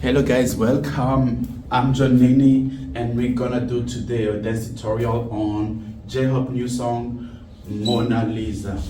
Hello guys, welcome. I'm John Nini and we're gonna do today a dance tutorial on J-Hope new song Mona Lisa.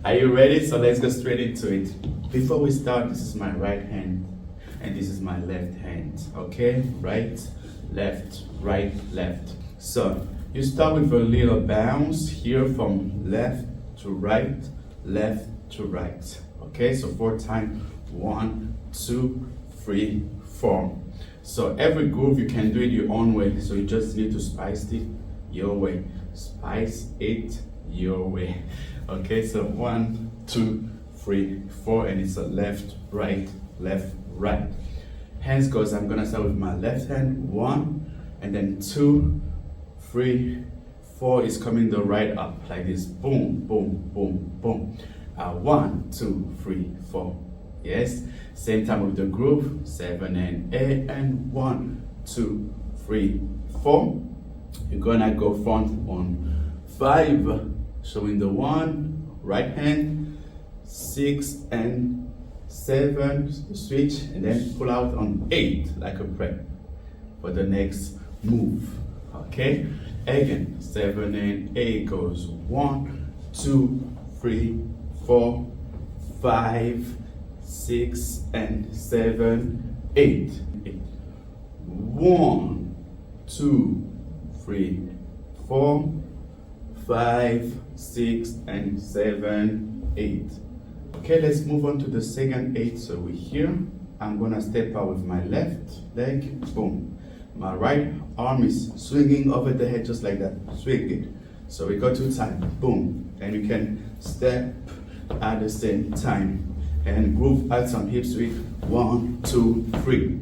Are you ready? So let's go straight into it. Before we start, this is my right hand and this is my left hand. Okay, right, left, right, left. So you start with a little bounce here from left to right, left to right. Okay, so 4 times. 1, 2, 3, 4. So every groove you can do it your own way. So you just need to spice it your way. Spice it your way. Okay, so 1, 2, 3, 4, and it's a left, right, right. Hands goes. I'm gonna start with my left hand. 1, and then 2, 3, 4 is coming the right up like this. Boom, boom, boom, boom. 1, 2, 3, 4. Yes, same time with the groove. 7 and 8 and 1, 2, 3, 4. You're gonna go front on 5, showing the 1 right hand, 6 and 7 switch, and then pull out on 8 like a prep for the next move. Okay, again 7 and 8 goes 1, 2, 3, 4, 5, 6 and 7, 8. 1, 2, 3, 4, 5, 6 and 7, 8. Okay, let's move on to the second 8. So we're here. I'm gonna step out with my left leg. Boom. My right arm is swinging over the head just like that. Swing it. So we go 2 times. Boom. And you can step at the same time and groove out some hip sweep. 1, 2, 3.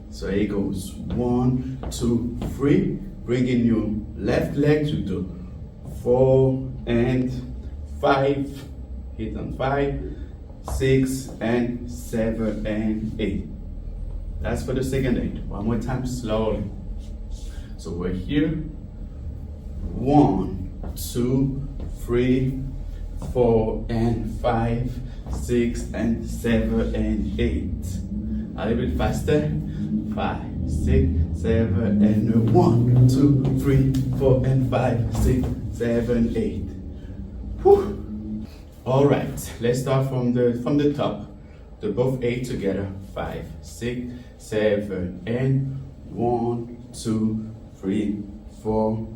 So here it goes. 1, 2, 3. Bringing your left leg to the 4 and 5. Hit on 5, 6 and 7 and 8. That's for the second 8. One more time slowly. So we're here. 1, 2, 3, 4 and 5, 6 and 7 and 8. A little bit faster. 5, 6, 7 and 1, 2, 3, 4 and 5, 6, 7, 8. Whew. All right, let's start from the top. The both 8 together. 5, 6, 7 and 1, 2, 3, 4,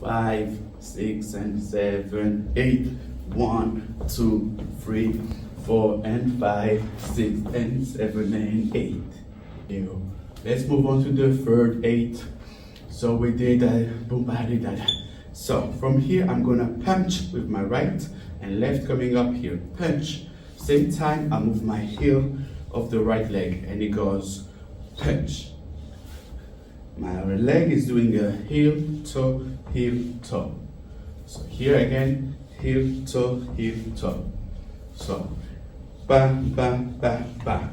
5, 6 and 7, 8. 1, 2, 3, 4 and 5, 6 and 7 and 8. Let's move on to the third 8. So we did that, boom, I did that. So from here, I'm gonna punch with my right and left coming up here. Punch. Same time, I move my heel of the right leg and it goes punch. My leg is doing a heel, toe, heel, toe. So here again, heel, toe, heel, toe. So, ba, ba, ba, ba.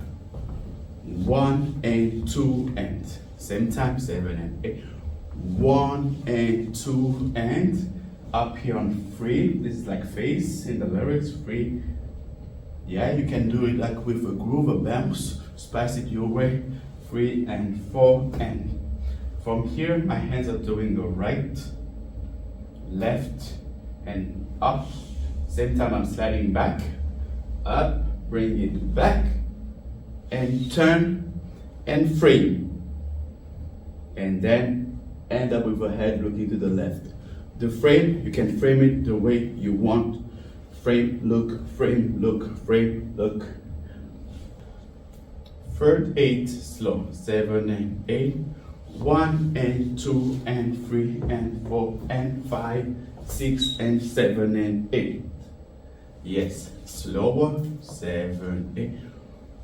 1 and 2 and. Same time, 7 and 8. 1 and 2 and. Up here on 3. This is like face in the lyrics, 3. Yeah, you can do it like with a groove, a bounce. Spice it your way. 3 and 4 and. From here, my hands are doing the right, left, and up. Same time I'm sliding back, up, bring it back, and turn, and frame. And then end up with a head looking to the left. The frame, you can frame it the way you want. Frame, look, frame, look, frame, look. Third 8, slow. 7 and 8. 1 and 2 and 3 and 4 and 5, 6 and 7 and 8. Yes, slower. 7, 8.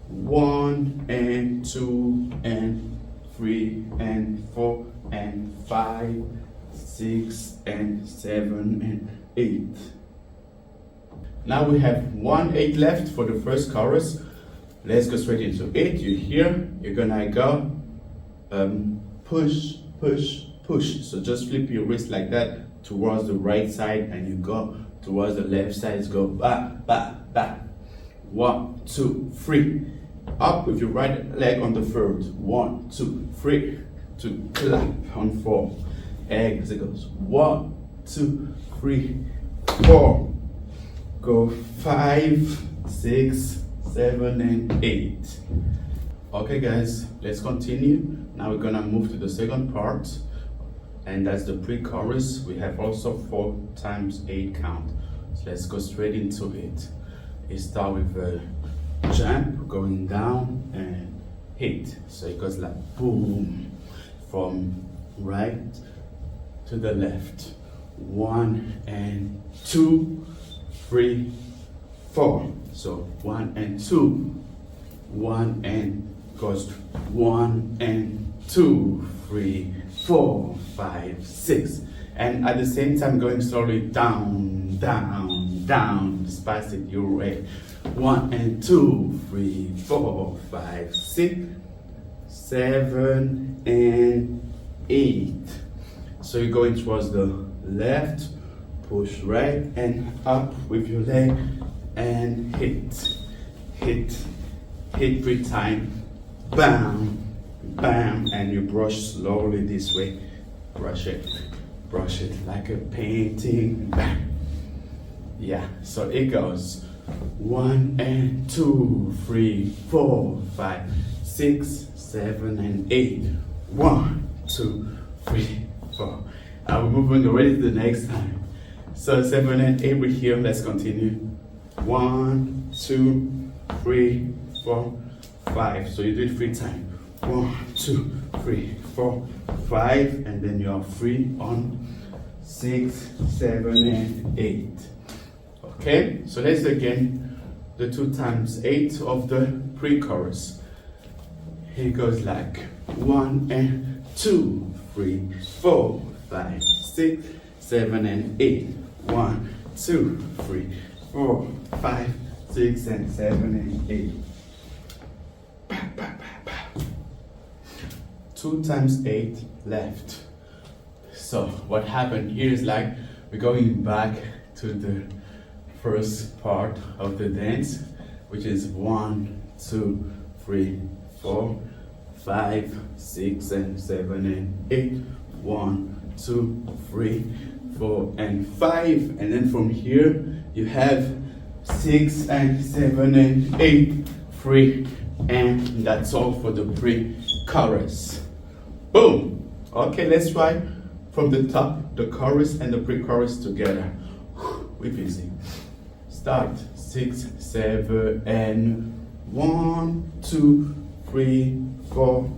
1 and 2 and 3 and 4 and 5, 6 and 7 and 8. Now we have 1 8 left for the first chorus. Let's go straight into it. You're here. You're gonna go push, push, push. So just flip your wrist like that towards the right side and you go towards the left side. Go ba, ba, ba. 1, 2, 3. Up with your right leg on the third. 1, 2, 3. To clap on 4. As it goes. 1, 2, 3, 4. Go 5, 6, 7, and 8. Okay, guys, let's continue. Now we're gonna move to the second part, and that's the pre-chorus. We have also 4 times 8 count. So let's go straight into it. It starts with a jump, going down and hit. So it goes like boom, from right to the left. 1 and 2, 3, 4. So 1 and 2, 1 and goes 1 and 2, 3, 4, 5, 6. And at the same time going slowly down, down, down. Despacito, you're right. 1 and 2, 3, 4, 5, 6, 7, and 8. So you're going towards the left, push right and up with your leg and hit, hit, hit 3 times. Bam, bam, and you brush slowly this way. Brush it like a painting. Bam. Yeah, so it goes 1 and 2, 3, 4, 5, 6, 7, and 8. 1, 2, 3, 4. We're moving already to the next time. So 7 and 8 we're here. Let's continue. 1, 2, 3, 4, 5. So you do it 3 times. 1, 2, 3, 4, 5, and then you are free on 6, 7, and 8. Okay, so let's do again the 2 times 8 of the pre-chorus. It goes like 1 and 2, 3, 4, 5, 6, 7, and 8. 1, 2, 3, 4, 5, 6, and 7, and 8. 2 times 8 left. So what happened here is like we're going back to the first part of the dance, which is 1, 2, 3, 4, 5, 6, and 7, and 8. 1, 2, 3, 4, and 5. And then from here you have 6 and 7 and 8 free, and that's all for the pre-chorus. Boom. Okay, let's try from the top, the chorus and the pre-chorus together. We're busy. Start 6, 7, and 1, 2, 3, 4,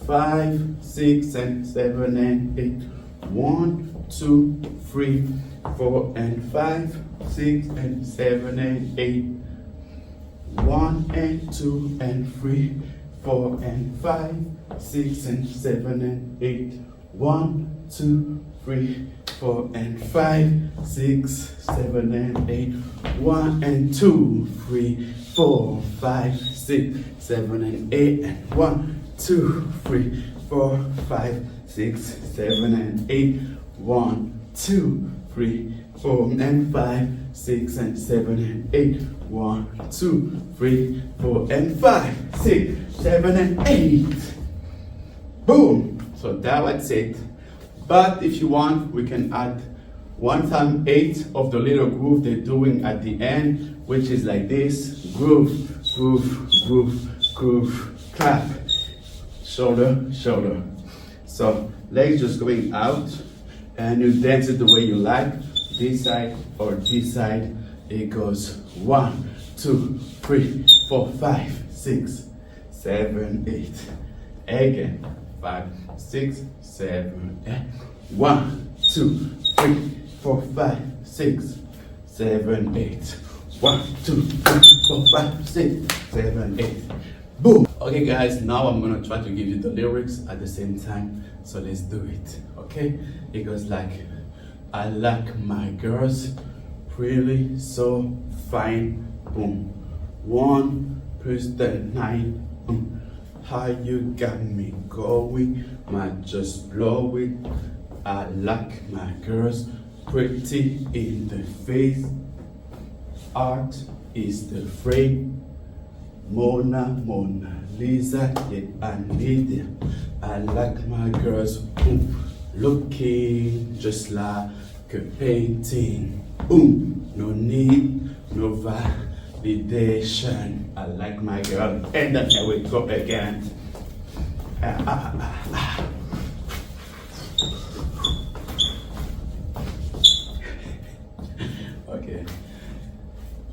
5, 6, and 7, and 8. 1, 2, 3, 4, and 5, 6, and 7, and 8. 1 and 2 and 3, 4 and 5, 6 and 7 and 8. 1, 2, 3, 4 and 5, 6, 7 and 8. 1 and 2, 3, 4, 5, 6, 7 and 8. And 1, 2, 3, 4, 5, 6, 7 and 8. 1, 2, 3, 4 and 5, 6 and 7 and 8. 1, 2, 3, 4 and 5, 6, 7 and 8. Boom. So that was it. But if you want, we can add 1 time 8 of the little groove they're doing at the end, which is like this: groove, groove, groove, groove, clap, shoulder, shoulder. So legs just going out, and you dance it the way you like, this side or this side. It goes 1, 2, 3, 4, 5, 6, 7, 8. Again, 5, 6, 7, 8. 1, 2, 3, 4, 5, 6, 7, 8. 1, 2, 3, 4, 5, 6, 7, 8. Boom. Okay, guys, now I'm gonna try to give you the lyrics at the same time. So let's do it. Okay? It goes like, I like my girls really so fine. Boom. 1 plus the 9. How you got me going, might just blow it. I like my girls pretty in the face. Art is the frame. Mona Lisa, yeah, I need ya. I like my girls looking just like a painting. Boom, no need, no validation. I like my girl, and then here we go again. Okay,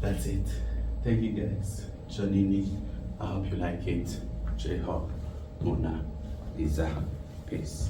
that's it. Thank you guys. Johnny, I hope you like it. J-Hop, Mona Lisa. Peace.